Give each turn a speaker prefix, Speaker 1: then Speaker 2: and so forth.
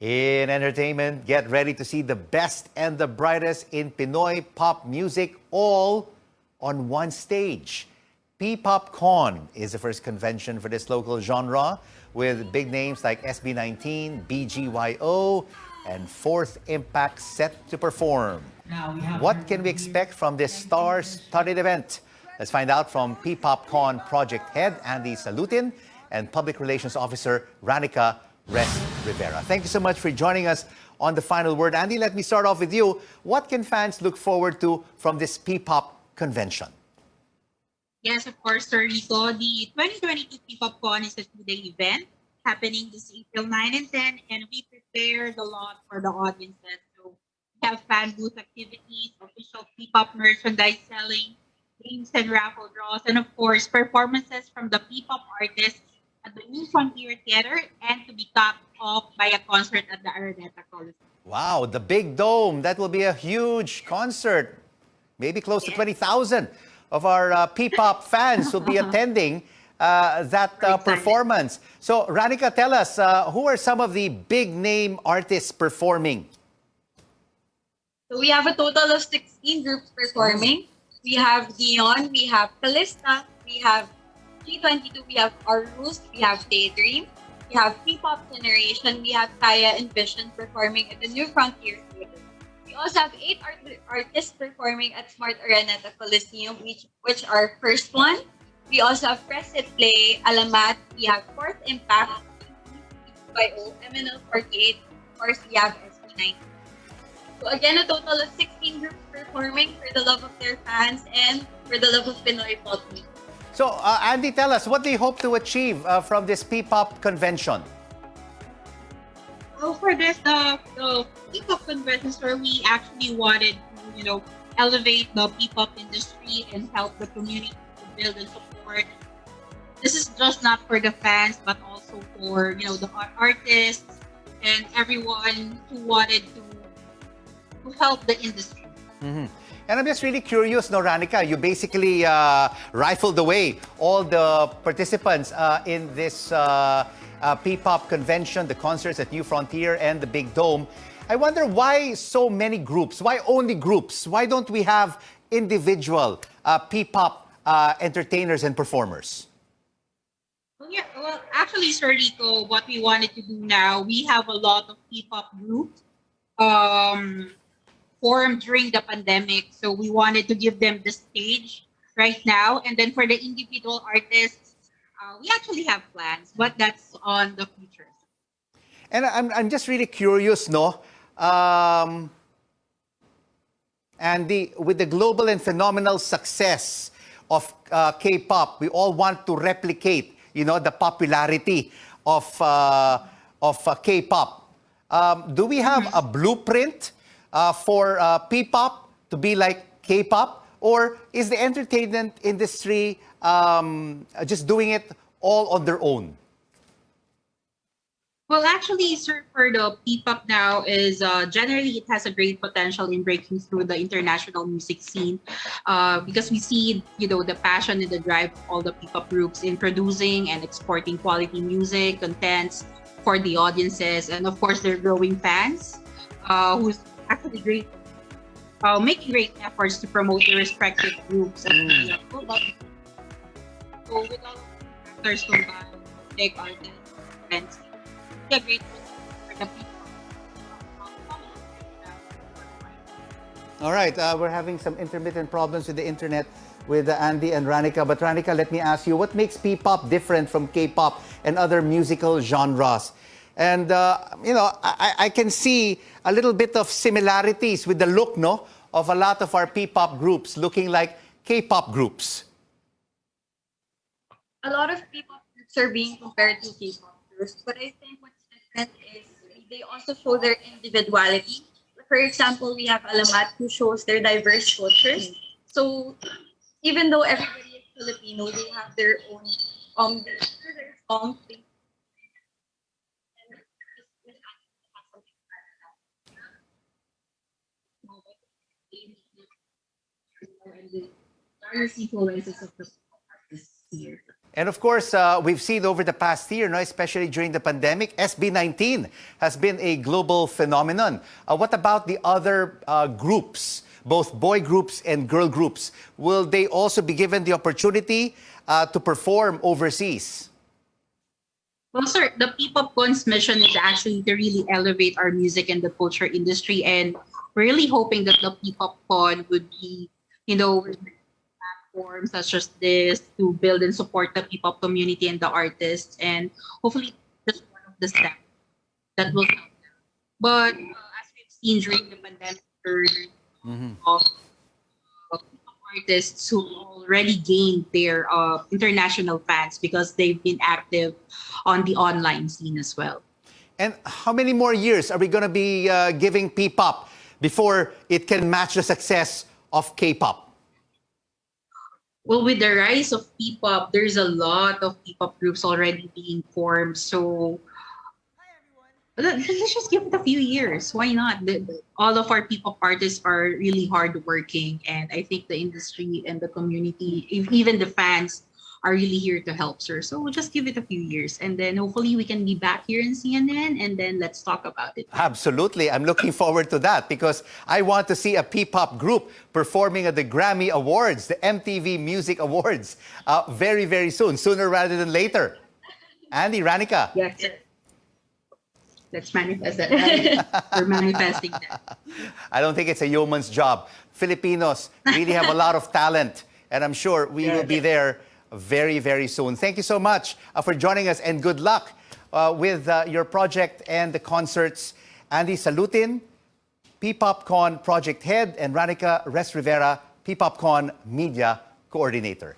Speaker 1: In entertainment, get ready to see the best and the brightest in Pinoy pop music all on one stage. PPopCon is the first convention for this local genre with big names like SB19, BGYO, and Fourth Impact set to perform. What can we expect from this star-studded event? Let's find out from PPopCon project head Andhie Salutin and public relations officer Rhanica Restrivera. Thank you so much for joining us on The Final Word. Andhie, let me start off with you. What can fans look forward to from this PPop convention?
Speaker 2: Yes, of course, Sir Rico. The 2022 PPOPCON is a two-day event happening this April 9 and 10, and we prepared a lot for the audiences. So we have fan booth activities, official PPop merchandise selling, games and raffle draws, and of course, performances from the PPop artists at the New Frontier Theater and to be topped off by a concert at the Rhanica Restrivera.
Speaker 1: Wow, the big dome. That will be a huge concert. Maybe close to 20,000 of our PPop fans will be attending that performance. So, Rhanica, tell us, who are some of the big name artists performing?
Speaker 3: So we have a total of 16 groups performing. We have Dion, we have Calista, we have G22, we have Arus, we have Daydream, we have PPop Generation, we have Kaya and Vision performing at the New Frontier Theater. We also have 8 artists performing at Smart Arena at the Coliseum, which are first one. We also have Press It Play, Alamat, we have Fourth Impact, BYO, MNL48, of course we have SB19. So again, a total of 16 groups performing for the love of their fans and for the love of Pinoy pop music.
Speaker 1: So, Andhie, tell us, what do you hope to achieve from this PPop convention?
Speaker 2: So for this, the PPop convention, where we actually wanted to, elevate the PPop industry and help the community to build and support. This is just not for the fans, but also for, the artists and everyone who wanted to help the industry.
Speaker 1: Mm-hmm. And I'm just really curious, no, Rhanica, you basically rifled away all the participants in this PPop convention, the concerts at New Frontier and the Big Dome. I wonder why so many groups? Why only groups? Why don't we have individual PPop entertainers and performers?
Speaker 2: Well, actually, Sir Rico, what we wanted to do now, we have a lot of PPop groups formed during the pandemic. So we wanted to give them the stage right now. And then for the individual artists, we actually have plans, but that's on the future.
Speaker 1: And I'm just really curious, no? Andy, with the global and phenomenal success of K-pop, we all want to replicate, the popularity of K-pop. Do we have a blueprint for PPop to be like K-pop, or is the entertainment industry just doing it all on their own?
Speaker 2: Well, actually, sir, for the PPop now is generally it has a great potential in breaking through the international music scene because we see, the passion and the drive of all the PPop groups in producing and exporting quality music, contents for the audiences, and of course, their growing fans who's actually great, making great efforts to promote their respective groups. And, so with all of the factors combined, like artists, events, a great for the people.
Speaker 1: All right, we're having some intermittent problems with the internet with Andhie and Rhanica. But Rhanica, let me ask you, what makes P-pop different from K-pop and other musical genres? And, I can see a little bit of similarities with the look, no, of a lot of our P-pop groups looking like K-pop groups.
Speaker 3: A lot of P-pop groups are being compared to K-pop groups, but I think what's different is they also show their individuality. For example, we have Alamat, who shows their diverse cultures. So even though everybody is Filipino, they have their own their songs.
Speaker 2: And the various influences of the artists here.
Speaker 1: And of course, we've seen over the past year, no, especially during the pandemic, SB19 has been a global phenomenon. What about the other groups, both boy groups and girl groups? Will they also be given the opportunity to perform overseas?
Speaker 2: Well, sir, the PPOPCON's mission is actually to really elevate our music and the culture industry, and we're really hoping that the PPOPCON would be, with platforms such as this to build and support the P-pop community and the artists, and hopefully that's one of the steps that will help them. But as we've seen during the pandemic, of artists who already gained their international fans because they've been active on the online scene as well.
Speaker 1: And how many more years are we going to be giving P-pop before it can match the success of K-pop?
Speaker 2: Well, with the rise of P-pop, there's a lot of P-pop groups already being formed. So let's just give it a few years. Why not? All of our P-pop artists are really hardworking, and I think the industry and the community, even the fans, are really here to help, sir. So we'll just give it a few years, and then hopefully we can be back here in CNN, and then let's talk about it.
Speaker 1: Absolutely. I'm looking forward to that because I want to see a P-pop group performing at the Grammy Awards, the MTV Music Awards, very, very soon, sooner rather than later. Andhie, Rhanica.
Speaker 2: Yes, sir. Let's manifest that. We're manifesting that.
Speaker 1: I don't think it's a yeoman's job. Filipinos really have a lot of talent, and I'm sure we will be there very, very soon. Thank you so much for joining us, and good luck with your project and the concerts. Andhie Salutin, PPOPCON Project Head, and Rhanica Restrivera, PPOPCON Media Coordinator.